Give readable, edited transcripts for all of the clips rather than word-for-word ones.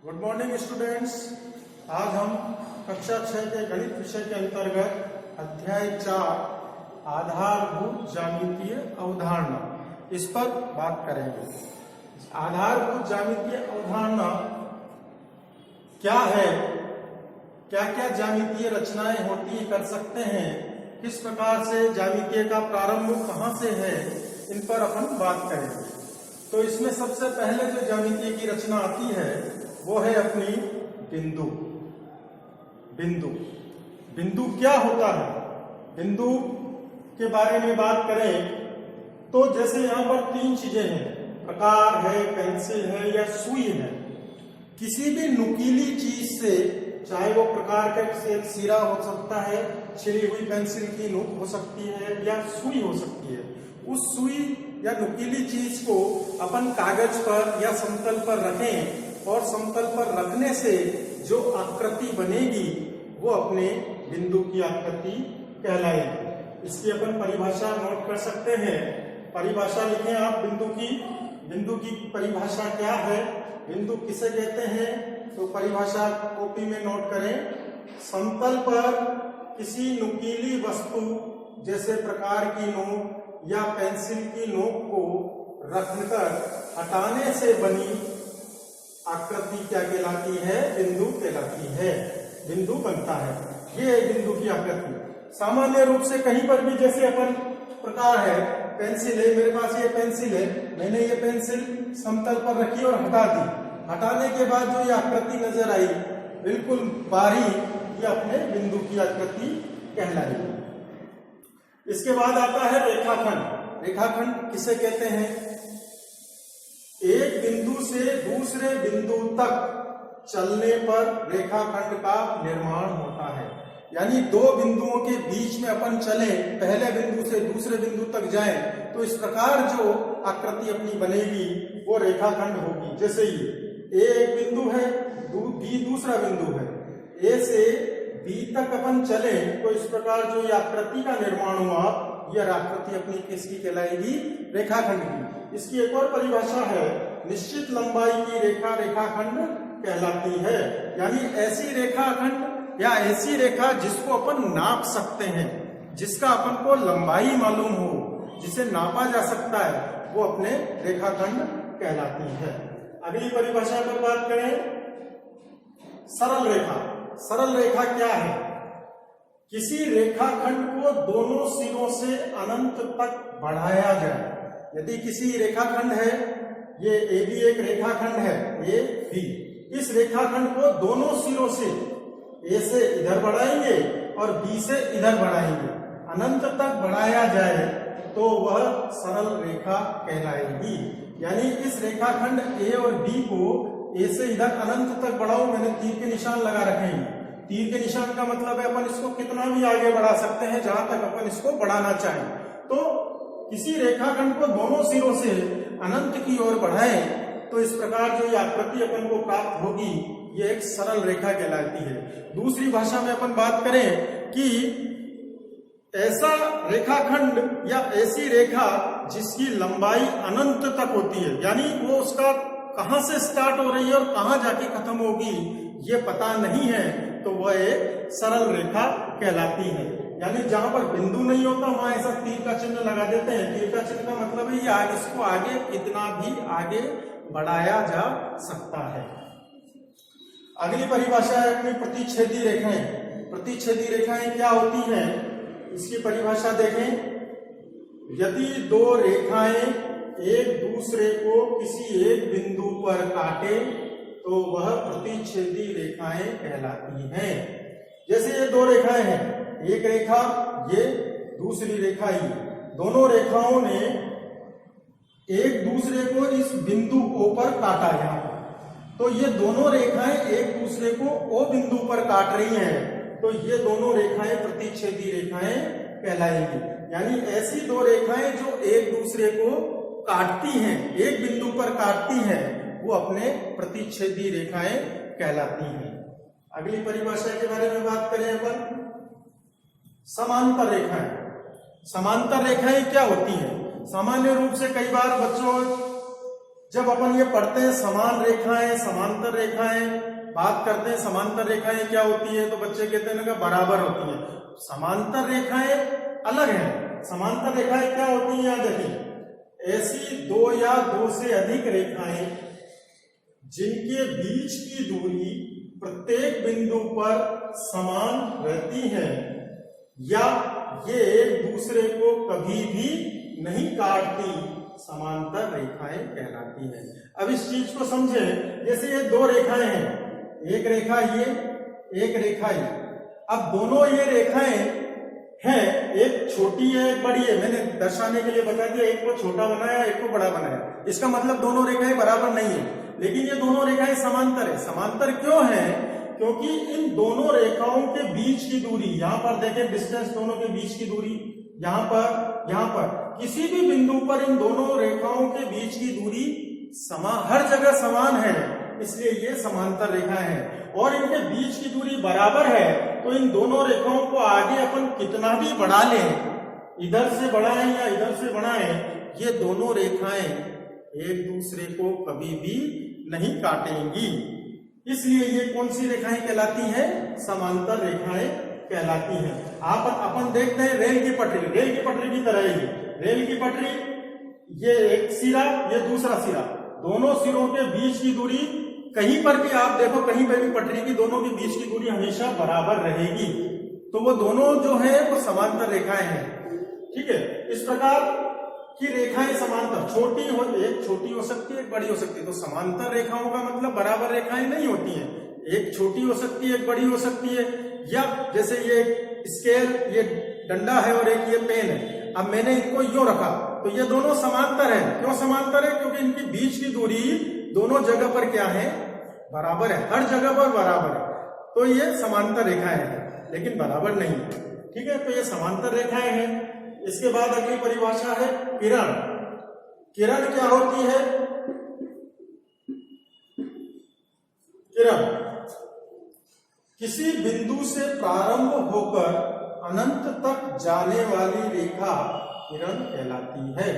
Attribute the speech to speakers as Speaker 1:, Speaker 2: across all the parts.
Speaker 1: Good morning students. आज हम कक्षा 6 के गणित विषय के अंतर्गत अध्याय 4 आधारभूत ज्यामितीय अवधारणा इस पर बात करेंगे। आधारभूत ज्यामितीय अवधारणा क्या है, क्या क्या ज्यामितीय रचनाएं होती कर सकते हैं, किस प्रकार से ज्यामितीय का प्रारंभ कहां से है, इन पर अपन बात करेंगे। तो इसमें सबसे पहले जो ज्यामितीय की रचना आती है वो है अपनी बिंदु। बिंदु बिंदु क्या होता है? बिंदु के बारे में बात करें तो जैसे यहाँ पर तीन चीजें हैं, प्रकार है, पेंसिल है या सुई है। किसी भी नुकीली चीज से, चाहे वो प्रकार का एक सिरा हो सकता है, छिली हुई पेंसिल की नोक हो सकती है या सुई हो सकती है, उस सुई या नुकीली चीज को अपन कागज पर या समतल पर रखें और समतल पर रखने से जो आकृति बनेगी वो अपने बिंदु की आकृति कहलाएगी। इसकी अपन परिभाषा नोट कर सकते हैं। परिभाषा लिखें आप बिंदु की। बिंदु की परिभाषा क्या है, बिंदु किसे कहते हैं? तो परिभाषा कॉपी में नोट करें। समतल पर किसी नुकीली वस्तु जैसे प्रकार की नोक या पेंसिल की नोक को रखकर हटाने से बनी आकृति क्या कहलाती है? बिंदु कहलाती है। बिंदु बनता है, ये है बिंदु की आकृति। सामान्य रूप से कहीं पर भी जैसे अपन प्रकार है, पेंसिल है, मेरे पास ये पेंसिल है, मैंने ये पेंसिल समतल पर रखी और हटा दी। हटाने के बाद जो ये आकृति नजर आई बिल्कुल बारीक, ये अपने बिंदु की आकृति कहलाएगी। इसके बाद आता है रेखाखंड। रेखाखंड किसे कहते हैं? एक बिंदु से दूसरे बिंदु तक चलने पर रेखाखंड का निर्माण होता है। यानी दो बिंदुओं के बीच में अपन चले, पहले बिंदु से दूसरे बिंदु तक जाएं, तो इस प्रकार जो आकृति अपनी बनेगी वो रेखाखंड होगी। जैसे ये एक बिंदु है, बी दूसरा बिंदु है, ए से बी तक अपन चले तो इस प्रकार जो ये आकृति का निर्माण हुआ, यह आकृति अपनी किसकी कहलाएगी? रेखाखंड की। इसकी एक और परिभाषा है, निश्चित लंबाई की रेखा रेखाखंड कहलाती है। यानी ऐसी रेखाखंड या ऐसी रेखा जिसको अपन नाप सकते हैं, जिसका अपन को लंबाई मालूम हो, जिसे नापा जा सकता है, वो अपने रेखाखंड कहलाती है। अगली परिभाषा पर बात करें, सरल रेखा। सरल रेखा क्या है? किसी रेखाखंड को दोनों सिरों से अनंत तक बढ़ाया जाए। यदि किसी रेखाखंड है, ये ए बी एक रेखाखंड है, ए बी, इस रेखाखंड को दोनों सिरों से, ए से इधर बढ़ाएंगे और बी से इधर बढ़ाएंगे, अनंत तक बढ़ाया जाए तो वह सरल रेखा कहलाएगी। यानी इस रेखाखंड ए और बी को ए से इधर अनंत तक बढ़ाओ, मैंने तीर के निशान लगा रखे हैं। तीर के निशान का मतलब है अपन इसको कितना भी आगे बढ़ा सकते हैं, जहां तक अपन इसको बढ़ाना चाहें। तो किसी रेखाखंड को दोनों सिरों से अनंत की ओर बढ़ाएं तो इस प्रकार जो ये आकृति अपन को प्राप्त होगी, ये एक सरल रेखा कहलाती है। दूसरी भाषा में अपन बात करें कि ऐसा रेखाखंड या ऐसी रेखा जिसकी लंबाई अनंत तक होती है, यानी वो उसका कहां से स्टार्ट हो रही है और कहां जाके खत्म होगी ये पता नहीं है, तो वह एक सरल रेखा कहलाती है। यानी जहां पर बिंदु नहीं होता वहां ऐसा तीर का चिन्ह लगा देते हैं। तीर का चिन्ह का मतलब है ये इसको आगे कितना भी आगे बढ़ाया जा सकता है। अगली परिभाषा है अपनी प्रतिच्छेदी रेखाएं। प्रतिच्छेदी रेखाएं क्या होती हैं, इसकी परिभाषा देखें। यदि दो रेखाएं एक दूसरे को किसी एक बिंदु पर काटे तो वह प्रतिच्छेदी रेखाएं कहलाती हैं। जैसे ये दो रेखाएं हैं, एक रेखा ये, दूसरी रेखा ये, दोनों रेखाओं ने एक दूसरे को इस बिंदु ओ पर काटा यहाँ पर, तो ये दोनों रेखाएं एक दूसरे को ओ बिंदु पर काट रही हैं, तो ये दोनों रेखाएं प्रतिच्छेदी रेखाएं कहलाएंगी। यानी ऐसी दो रेखाएं जो एक दूसरे को काटती हैं, एक बिंदु पर काटती हैं, वो अपने प्रतिच्छेदी रेखाएं कहलाती हैं। अगली परिभाषा के बारे में बात करें अपन, समांतर रेखाएं। समांतर रेखाएं क्या होती हैं? सामान्य रूप से कई बार बच्चों जब अपन ये पढ़ते हैं समान रेखाएं, समांतर रेखाएं, बात करते हैं समांतर रेखाएं क्या होती है, तो बच्चे कहते हैं ना बराबर होती है। समांतर रेखाएं अलग हैं। समांतर रेखाएं क्या होती है, यहाँ देखिए, ऐसी दो या दो से अधिक रेखाएं जिनके बीच की दूरी प्रत्येक बिंदु पर समान रहती है या ये एक दूसरे को कभी भी नहीं काटती, समांतर रेखाएं कहलाती हैं। अब इस चीज को समझें, जैसे ये दो रेखाएं हैं, एक रेखा ये, एक रेखा ये। अब दोनों ये रेखाएं हैं, एक छोटी है एक बड़ी है। मैंने दर्शाने के लिए बता दिया, एक को छोटा बनाया एक को बड़ा बनाया। इसका मतलब दोनों रेखाएं बराबर नहीं है, लेकिन ये दोनों रेखाएं समांतर है। समांतर क्यों है? क्योंकि इन दोनों रेखाओं के बीच की दूरी, यहां पर देखें डिस्टेंस, दोनों के बीच की दूरी यहां पर किसी भी बिंदु पर इन दोनों रेखाओं के बीच की दूरी हर जगह समान है, इसलिए ये समांतर रेखा है। और इनके बीच की दूरी बराबर है, तो इन दोनों रेखाओं को आगे अपन कितना भी बढ़ा लें, इधर से बढ़ाएं या इधर से बढ़ाएं, ये दोनों रेखाएं एक दूसरे को कभी भी नहीं काटेंगी। इसलिए ये कौन सी रेखाएं कहलाती हैं? समांतर रेखाएं कहलाती हैं। अपन देखते हैं रेल की पटरी की तरह ही। रेल की पटरी, ये एक सिरा, ये दूसरा सिरा, दोनों सिरों के बीच की दूरी कहीं पर भी आप देखो, कहीं पर भी पटरी की दोनों के बीच की दूरी हमेशा बराबर रहेगी। तो वो दोनों जो है वो समांतर रेखाएं हैं। ठीक है, इस प्रकार की रेखाएं समांतर, एक छोटी हो सकती है एक बड़ी हो सकती है। तो समांतर रेखाओं का मतलब बराबर रेखाएं नहीं होती हैं, एक छोटी हो सकती है एक बड़ी हो सकती है। या जैसे ये स्केल, ये डंडा है और एक ये पेन है, अब मैंने इनको यूं रखा तो ये दोनों समांतर है। क्यों समांतर है? क्योंकि इनकी बीच की दूरी दोनों जगह पर क्या है? बराबर है, हर जगह पर बराबर है। तो ये समांतर रेखाएं हैं, लेकिन बराबर नहीं। ठीक है, तो ये समांतर रेखाएं हैं। इसके बाद अगली परिभाषा है किरण। किरण क्या होती है? किरण किसी बिंदु से प्रारंभ होकर अनंत तक जाने वाली रेखा किरण कहलाती है।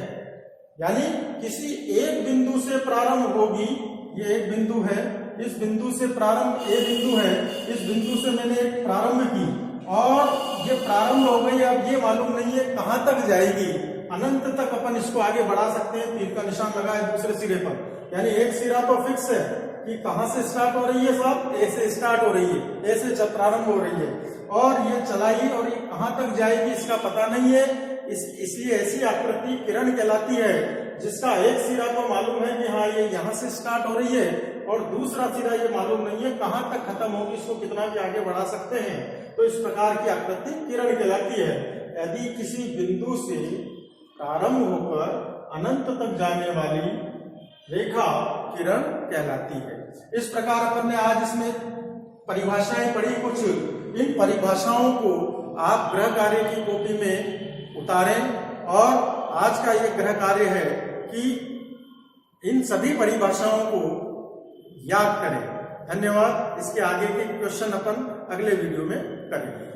Speaker 1: यानी किसी एक बिंदु से प्रारंभ होगी, ये एक बिंदु है, इस बिंदु से प्रारंभ, ये बिंदु है, इस बिंदु से मैंने प्रारंभ की और ये प्रारंभ हो गई। अब ये मालूम नहीं है कहां तक जाएगी, अनंत तक अपन इसको आगे बढ़ा सकते हैं। तीर का निशान लगा है दूसरे सिरे पर, यानी एक सिरा तो फिक्स है कि कहां से स्टार्ट हो रही है, साहब ए से स्टार्ट हो रही है, ए से प्रारंभ हो रही है और ये चलाई और ये कहां तक जाएगी इसका पता नहीं है। इसलिए ऐसी आकृति किरण कहलाती है जिसका एक सिरा तो मालूम है कि हाँ ये यहां से स्टार्ट हो रही है और दूसरा सिरा ये मालूम नहीं है कहां तक खत्म होगी, इसको कितना भी आगे बढ़ा सकते हैं। तो इस प्रकार की आकृति किरण कहलाती है। यदि किसी बिंदु से प्रारंभ होकर अनंत तक जाने वाली रेखा किरण कहलाती है। इस प्रकार अपन ने आज इसमें परिभाषाएं पढ़ी कुछ। इन परिभाषाओं को आप गृह कार्य की कॉपी में उतारें और आज का यह गृह कार्य है कि इन सभी परिभाषाओं को याद करें। धन्यवाद। इसके आगे के क्वेश्चन अपन अगले वीडियो में करेंगे।